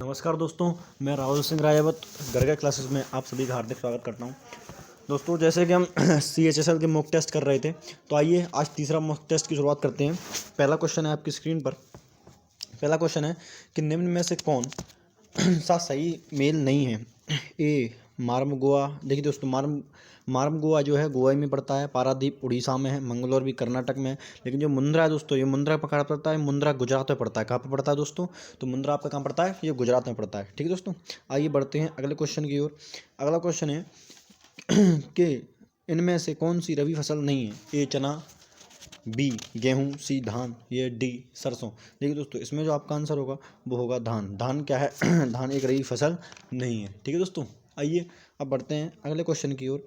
नमस्कार दोस्तों, मैं राहुल सिंह राजावत गर्गा क्लासेस में आप सभी का हार्दिक स्वागत करता हूं। दोस्तों, जैसे कि हम CHSL के मॉक टेस्ट कर रहे थे, तो आइए आज तीसरा मॉक टेस्ट की शुरुआत करते हैं। पहला क्वेश्चन है आपकी स्क्रीन पर। पहला क्वेश्चन है कि निम्न में से कौन सा सही मेल नहीं है। ए मार्म गोवा। देखिए दोस्तों, मार्म गोवा जो है गोवा में पड़ता है, पारादीप उड़ीसा में है, मंगलोर भी कर्नाटक में है। लेकिन जो मुंद्रा है दोस्तों, ये मुंद्रा कहाँ पड़ता है? मुंद्रा गुजरात में पड़ता है। कहाँ पर पड़ता है दोस्तों? तो मुंद्रा आपका कहाँ पड़ता है? ये गुजरात में पड़ता है। ठीक है दोस्तों, आइए बढ़ते हैं अगले क्वेश्चन की ओर। अगला क्वेश्चन है कि इनमें से कौन सी रबी फसल नहीं है। ए चना, बी गेहूँ, सी धान, या डी सरसों। देखिए दोस्तों, इसमें जो आपका आंसर होगा वो होगा धान। धान क्या है? धान एक रबी फसल नहीं है। ठीक है दोस्तों, आइए अब बढ़ते हैं अगले क्वेश्चन की ओर।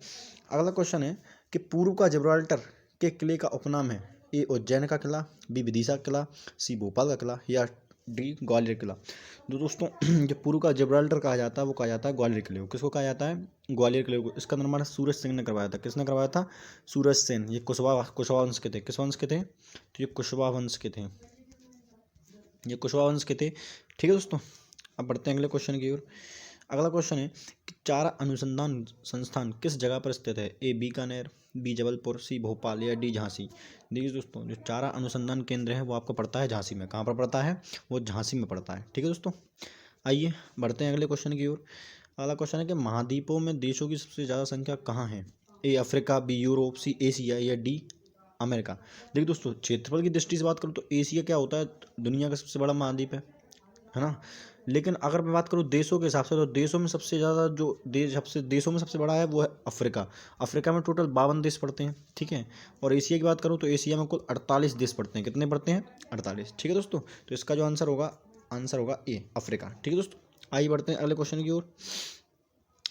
अगला क्वेश्चन है कि पूर्व का जिब्राल्टर के किले का उपनाम है। ए उज्जैन का किला, बी विदिशा किला, सी भोपाल का किला, या डी ग्वालियर किला। तो दोस्तों जो पूर्व का जिब्राल्टर कहा जाता है वो कहा जाता है ग्वालियर किले को। किसको कहा जाता है? ग्वालियर किले को। इसका निर्माण सूरज सिंह ने करवाया था। किसने करवाया था? सूरज सेन। ये कुशवाहा वंश के थे। किस वंश के थे? तो ये कुशवाहा वंश के थे। ये कुशवाहा वंश के थे। ठीक है दोस्तों, अब बढ़ते हैं अगले क्वेश्चन की ओर। अगला क्वेश्चन है कि चारा अनुसंधान संस्थान किस जगह पर स्थित है। ए बीकानेर, बी जबलपुर, सी भोपाल, या डी झांसी। देखिए दोस्तों, जो चारा अनुसंधान केंद्र है वो आपको पड़ता है झांसी में। कहाँ पर पड़ता है? वो झांसी में पड़ता है। ठीक है दोस्तों, आइए बढ़ते हैं अगले क्वेश्चन की ओर। अगला क्वेश्चन है कि महाद्वीपों में देशों की सबसे ज़्यादा संख्या कहाँ है। A Africa, B Europe, C Asia, या डी अमेरिका। देखिए दोस्तों, क्षेत्रफल की दृष्टि से बात करूँ तो एशिया क्या होता है? दुनिया का सबसे बड़ा महाद्वीप है ना। लेकिन अगर मैं बात करूँ देशों के हिसाब से, तो देशों में सबसे ज़्यादा जो देशों में सबसे बड़ा है वो है अफ्रीका। अफ्रीका में टोटल 52 देश पड़ते हैं। ठीक है, और एशिया की बात करूँ तो एशिया में कुल 48 देश पड़ते हैं। कितने पड़ते हैं? 48। ठीक है दोस्तों, तो इसका जो आंसर होगा ए अफ्रीका। ठीक है दोस्तों, आइए बढ़ते हैं अगले क्वेश्चन की ओर।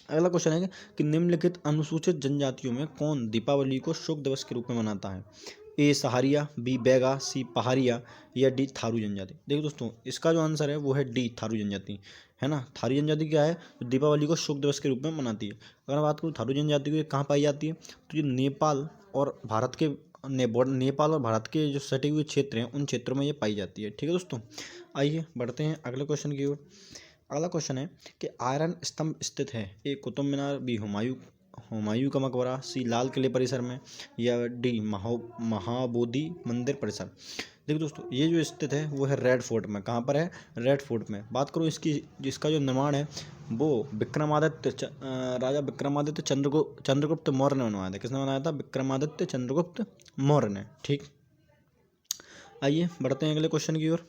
अगला क्वेश्चन है कि निम्नलिखित अनुसूचित जनजातियों में कौन दीपावली को शोक दिवस के रूप में मनाता है। ए सहारिया, बी बैगा, सी पहाड़िया, या डी थारू जनजाति। देखिए दोस्तों, इसका जो आंसर है वो है डी थारू जनजाति, है ना। थारू जनजाति क्या है? तो दीपावली को शोक दिवस के रूप में मनाती है। अगर मैं बात करूँ थारू जनजाति को, ये कहाँ पाई जाती है? तो ये नेपाल और भारत के जो सटे हुए क्षेत्र हैं उन क्षेत्रों में ये पाई जाती है। ठीक है दोस्तों, आइए बढ़ते हैं अगले क्वेश्चन की ओर। अगला क्वेश्चन है कि आयरन स्तंभ स्थित है। ए कुतुब मीनार, बी हुमायूं का मकबरा, सी लाल किले परिसर में, या डी महाबोधि मंदिर परिसर। देखिए दोस्तों, ये जो स्थित है वो है रेड फोर्ट में। कहाँ पर है? रेड फोर्ट में। बात करूँ जिसका जो निर्माण है वो राजा विक्रमादित्य चंद्रगुप्त मौर्य ने बनवाया था। किसने बनाया था? विक्रमादित्य चंद्रगुप्त मौर्य ने। ठीक, आइए बढ़ते हैं अगले क्वेश्चन की ओर।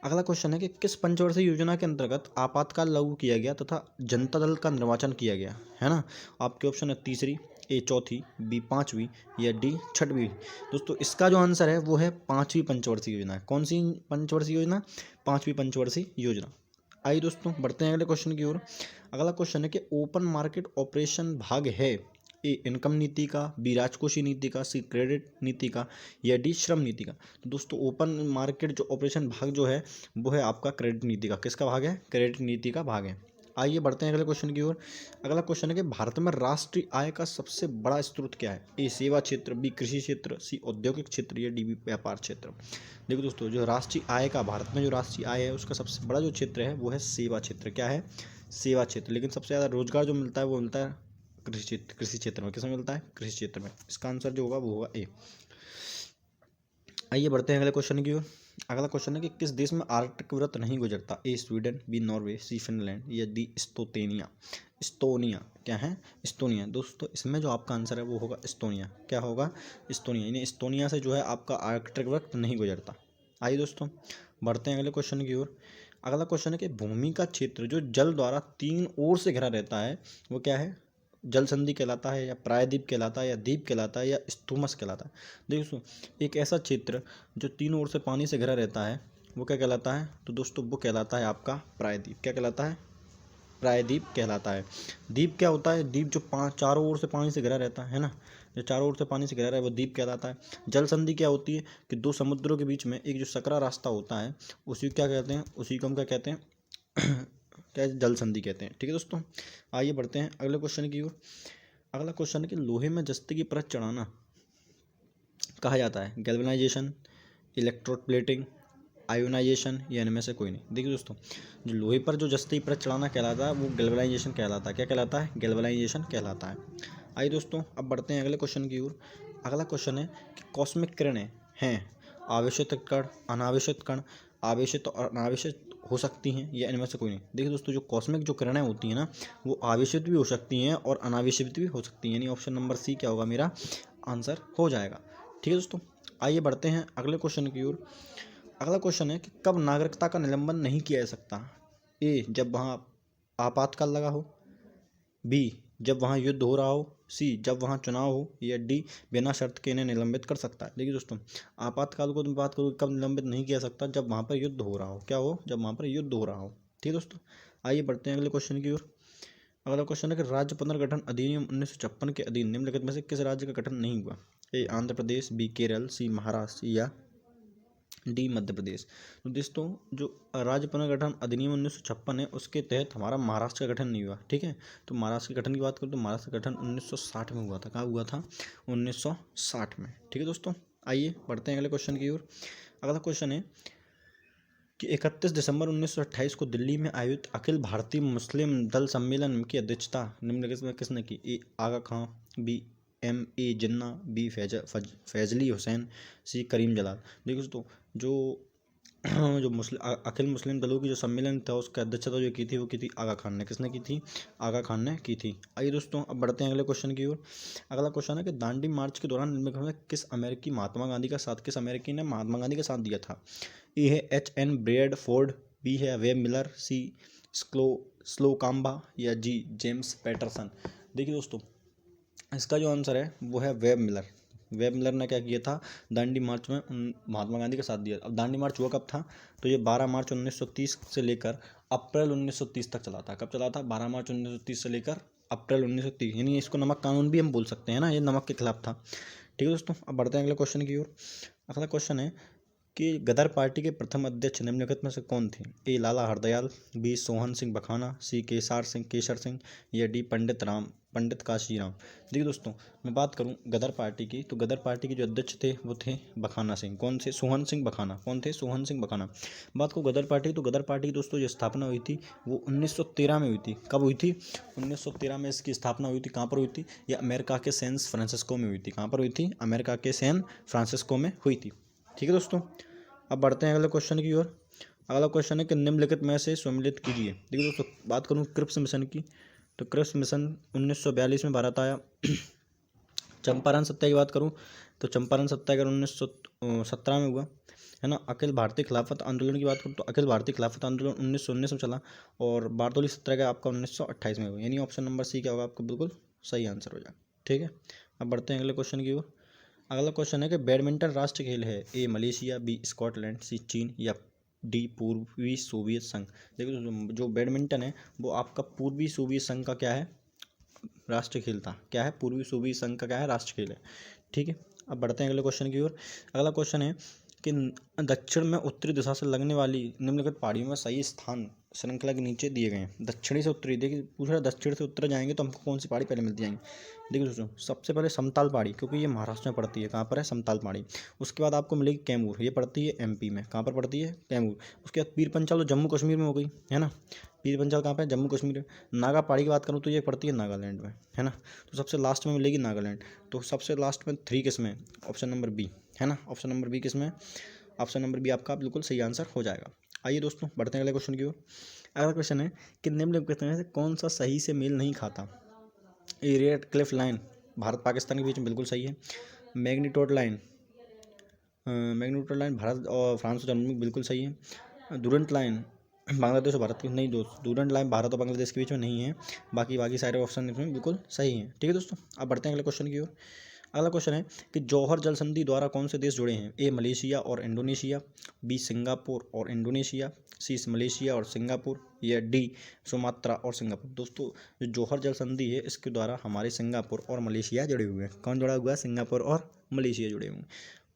अगला क्वेश्चन है कि किस पंचवर्षीय योजना के अंतर्गत आपातकाल लागू किया गया तथा जनता दल का निर्वाचन किया गया, है ना। आपके ऑप्शन है तीसरी, ए चौथी, बी पांचवी, या डी छठवीं। दोस्तों, इसका जो आंसर है वो है पांचवी पंचवर्षीय योजना। कौन सी पंचवर्षीय योजना? पांचवी पंचवर्षीय योजना। आइए दोस्तों बढ़ते हैं अगले क्वेश्चन की ओर। अगला क्वेश्चन है कि ओपन मार्केट ऑपरेशन भाग है। ए इनकम नीति का, बी राजकोषीय नीति का, सी क्रेडिट नीति का, या डी श्रम नीति का। तो दोस्तों, ओपन मार्केट जो ऑपरेशन भाग जो है वो है आपका क्रेडिट नीति का। किसका भाग है? क्रेडिट नीति का भाग है। आइए बढ़ते हैं अगले क्वेश्चन की ओर। अगला क्वेश्चन है कि भारत में राष्ट्रीय आय का सबसे बड़ा स्रोत क्या है। ए सेवा क्षेत्र, बी कृषि क्षेत्र, सी औद्योगिक क्षेत्र, या डी व्यापार क्षेत्र। देखो दोस्तों, जो राष्ट्रीय आय का भारत में जो राष्ट्रीय आय है उसका सबसे बड़ा जो क्षेत्र है वो है सेवा क्षेत्र। क्या है? सेवा क्षेत्र। लेकिन सबसे ज़्यादा रोजगार जो मिलता है वो मिलता है कृषि क्षेत्र में। किसमें मिलता है? कृषि क्षेत्र में। इसका आंसर जो होगा वो होगा ए। आइए बढ़ते हैं अगले क्वेश्चन की ओर। अगला क्वेश्चन है कि किस देश में आर्कटिक व्रत नहीं गुजरता। ए स्वीडन, बी नॉर्वे, सी फिनलैंड, या डी इस्तोनिया। क्या है? इस्तोनिया। दोस्तों, इसमें जो आपका आंसर है वो होगा इस्तोनिया। क्या होगा? इस्तोनिया। यानी इस्तोनिया से जो है आपका आर्कटिक व्रत नहीं गुजरता। आइए दोस्तों बढ़ते हैं अगले क्वेश्चन की ओर। अगला क्वेश्चन है कि भूमि का क्षेत्र जो जल द्वारा तीन ओर से घिरा रहता है वो क्या है? जल संधि कहलाता है, या प्रायद्वीप कहलाता है, या द्वीप कहलाता है, या स्थूमस कहलाता है। देखो, एक ऐसा क्षेत्र जो तीनों ओर से पानी से घिरा रहता है वो क्या कहलाता है? तो दोस्तों, वो कहलाता है आपका प्रायद्वीप। क्या कहलाता है? प्रायद्वीप कहलाता है। द्वीप क्या होता है? द्वीप जो चारों ओर से पानी से घिरा रहता है ना, जो चारों ओर से पानी से घिरा रहा है वो द्वीप कहलाता है। जल संधि क्या होती है? कि दो समुद्रों के बीच में एक जो सकरा रास्ता होता है उसी को क्या कहते हैं? उसी को हम क्या कहते हैं? क्या जल संधि कहते हैं। ठीक है दोस्तों, आइए बढ़ते हैं अगले क्वेश्चन की ओर। अगला क्वेश्चन है कि लोहे में जस्ते की परत चढ़ाना कहा जाता है गैल्वेनाइजेशन, इलेक्ट्रोड प्लेटिंग, आयोनाइजेशन, या इनमें से कोई नहीं। देखिए दोस्तों, जो लोहे पर जो जस्ती परत चढ़ाना कहलाता है वो गैल्वेनाइजेशन कहलाता है। क्या कहलाता है? गैल्वेनाइजेशन कहलाता है। आइए दोस्तों, अब बढ़ते हैं अगले क्वेश्चन की ओर। अगला क्वेश्चन है कि कॉस्मिक किरणें हैं आवेशित कण, अनावेशित कण, आवेशित और अनावेशित हो सकती हैं, या इनमें से कोई नहीं। देखिए दोस्तों, जो कॉस्मिक जो किरणें होती हैं ना, वो आवेशित भी हो सकती हैं और अनावेशित भी हो सकती हैं, यानी ऑप्शन नंबर सी क्या होगा मेरा आंसर हो जाएगा। ठीक है दोस्तों, आइए बढ़ते हैं अगले क्वेश्चन की ओर। अगला क्वेश्चन है कि कब नागरिकता का निलंबन नहीं किया जा सकता? ए, जब वहाँ आपातकाल लगा हो, बी, जब वहाँ युद्ध हो रहा हो, सी, जब वहाँ चुनाव हो, या डी, बिना शर्त के इन्हें निलंबित कर सकता है। देखिए दोस्तों, आपातकाल को तुम बात करो कब निलंबित नहीं किया सकता? जब वहाँ पर युद्ध हो रहा हो। क्या हो? जब वहाँ पर युद्ध हो रहा हो। ठीक है दोस्तों, आइए बढ़ते हैं अगले क्वेश्चन की ओर। अगला क्वेश्चन है कि राज्य पुनर्गठन अधिनियम 1956 के अधीन निम्नलिखित में से किस राज्य का गठन नहीं हुआ? ए, आंध्र प्रदेश, बी, केरल, सी, महाराष्ट्र, या डी, मध्य प्रदेश। तो दोस्तों, जो राज्य पुनर्गठन अधिनियम 1956 है उसके तहत हमारा महाराष्ट्र का गठन नहीं हुआ। ठीक है, तो महाराष्ट्र के गठन की बात करूँ तो महाराष्ट्र का गठन 1960 में हुआ था। कहाँ हुआ था? 1960 में। ठीक है दोस्तों, आइए बढ़ते हैं अगले क्वेश्चन की ओर। अगला क्वेश्चन है कि 31 दिसंबर 1928 को दिल्ली में आयोजित अखिल भारतीय मुस्लिम दल सम्मेलन की अध्यक्षता निम्नलिखित में किसने की? ए, आगा खां, बी, M.A. जिन्ना, बी, फैजली हुसैन, सी, करीम जलाल। देखो दोस्तों, जो जो अखिल मुस्लिम दलों की जो सम्मेलन था उसका अध्यक्षता जो की थी वो की थी आगा खान ने। किसने की थी? आगा खान ने की थी। आइए दोस्तों, अब बढ़ते हैं अगले क्वेश्चन की ओर। अगला क्वेश्चन है कि दांडी मार्च के दौरान निम्नलिखित में किस अमेरिकी ने महात्मा गांधी का साथ दिया था? ए है H.N. ब्रैडफोर्ड, बी है वेब मिलर, सी, स्लोकाम्बा, या जी, जेम्स पैटरसन। देखिए दोस्तों, इसका जो आंसर है वो है वेब मिलर। वेब मिलर ने क्या किया था? दांडी मार्च में महात्मा गांधी का साथ दिया। अब दांडी मार्च हुआ कब था? तो ये 12 मार्च 1930 से लेकर अप्रैल 1930 तक चला था। कब चला था? 12 मार्च 1930 से लेकर अप्रैल 1930, यानी इसको नमक कानून भी हम बोल सकते हैं ना, ये नमक के खिलाफ था। ठीक है दोस्तों, अब बढ़ते हैं अगले क्वेश्चन की ओर। अगला क्वेश्चन है कि गदर पार्टी के प्रथम अध्यक्ष निम्नलिखित में से कौन थे? ए, लाला हरदयाल, बी, सोहन सिंह बखाना, सी, केसर सिंह, या डी, पंडित काशीराम। देखिए दोस्तों, मैं बात करूं गदर पार्टी की, तो गदर पार्टी के जो अध्यक्ष थे वो थे बखाना सिंह। कौन थे? सोहन सिंह बखाना। कौन थे? सोहन सिंह बखाना। बात को गदर पार्टी, तो गदर पार्टी की दोस्तों जो स्थापना हुई थी वो 1913 में हुई थी। कब हुई थी? 1913 में इसकी स्थापना हुई थी। कहाँ पर हुई थी? ये अमेरिका के सैन फ्रांसिस्को में हुई थी। कहाँ पर हुई थी? अमेरिका के सैन फ्रांसिस्को में हुई थी। ठीक है दोस्तों, अब बढ़ते हैं अगले क्वेश्चन की ओर। अगला क्वेश्चन है कि निम्नलिखित में से सम्मिलित कीजिए। देखिए दोस्तों, बात करूँ क्रिप्स मिशन की, तो क्रिप्स मिशन 1942 में भारत आया। चंपारण सत्याग्रह की बात करूँ तो चंपारण सत्याग्रह 1917 में हुआ, है ना। अखिल भारतीय खिलाफत आंदोलन की बात करूँ तो अखिल भारतीय खिलाफत आंदोलन 1919 में चला, और बारदौली सत्याग्रह आपका 1928 में हुआ, यानी ऑप्शन नंबर सी क्या होगा आपका बिल्कुल सही आंसर हो जाएगा। ठीक है, अब बढ़ते हैं अगले क्वेश्चन की ओर। अगला क्वेश्चन है कि बैडमिंटन राष्ट्रीय खेल है? ए, मलेशिया, बी, स्कॉटलैंड, सी, चीन, या डी, पूर्वी सोवियत संघ। देखो जो बैडमिंटन है वो आपका पूर्वी सोवियत संघ का क्या है? राष्ट्रीय खेल था। क्या है? पूर्वी सोवियत संघ का क्या है? राष्ट्रीय खेल है। ठीक है, अब बढ़ते हैं अगले क्वेश्चन की ओर। अगला क्वेश्चन है कि दक्षिण में उत्तरी दिशा से लगने वाली निम्नलिखित पहाड़ियों में सही स्थान श्रृंखला के नीचे दिए गए हैं। दक्षिणी से उत्तरी, देखिए पूछ रहा है दक्षिण से उत्तर जाएंगे तो हमको कौन सी पहाड़ी पहले मिलती जाएंगी? देखिए दोस्तों, सबसे पहले समताल पहाड़ी, क्योंकि ये महाराष्ट्र में पड़ती है। कहाँ पर है? समताल पहाड़ी। उसके बाद आपको मिलेगी कैमूर, ये पड़ती है MP में। कहाँ पर पड़ती है? कैमूर। उसके बाद पीर पंचाल तो जम्मू कश्मीर में हो गई, है ना। पीर पंचाल कहाँ पे है? जम्मू कश्मीर में। नागा पहाड़ी की बात करूँ तो ये पड़ती है नागालैंड में, है ना। तो सबसे लास्ट में मिलेगी नागालैंड। तो सबसे लास्ट में 3 किस में? ऑप्शन नंबर बी, है ना। ऑप्शन नंबर बी किस में? ऑप्शन नंबर बी आपका बिल्कुल सही आंसर हो जाएगा। आइए दोस्तों, बढ़ते हैं अगले क्वेश्चन की ओर। अगला क्वेश्चन है कि निम्नलिखित में से कौन सा सही से मेल नहीं खाता? ए, Radcliffe line Bharat Pakistan के बीच में, बिल्कुल सही है। मैग्नीट्यूड लाइन भारत और फ्रांस और जर्मनी में, बिल्कुल सही है। डूरंट लाइन बांग्लादेश और भारत के, नहीं दोस्त, डूरंट लाइन भारत और बांग्लादेश के बीच में नहीं है। बाकी सारे ऑप्शन इसमें बिल्कुल सही हैं। ठीक है दोस्तों, अब बढ़ते हैं अगले क्वेश्चन की ओर। अगला क्वेश्चन है कि जौहर जल संधि द्वारा कौन से देश जुड़े हैं? ए, मलेशिया और इंडोनेशिया, बी, सिंगापुर और इंडोनेशिया, सी, मलेशिया और सिंगापुर, या डी, सुमात्रा और सिंगापुर। दोस्तों, जो जौहर जल संधि है इसके द्वारा हमारे सिंगापुर और मलेशिया जुड़े हुए हैं। कौन जुड़ा हुआ है? सिंगापुर और मलेशिया जुड़े हुए हैं।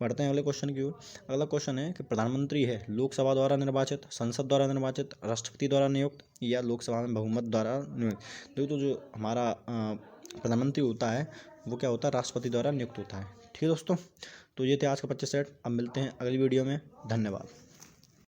बढ़ते हैं अगले क्वेश्चन की ओर। अगला क्वेश्चन है कि प्रधानमंत्री है लोकसभा द्वारा निर्वाचित, संसद द्वारा निर्वाचित, राष्ट्रपति द्वारा नियुक्त, या लोकसभा में बहुमत द्वारा नियुक्त। तो जो हमारा प्रधानमंत्री होता है वो क्या होता है? राष्ट्रपति द्वारा नियुक्त होता है। ठीक है दोस्तों, तो ये थे आज का 25 सेट। अब मिलते हैं अगली वीडियो में। धन्यवाद।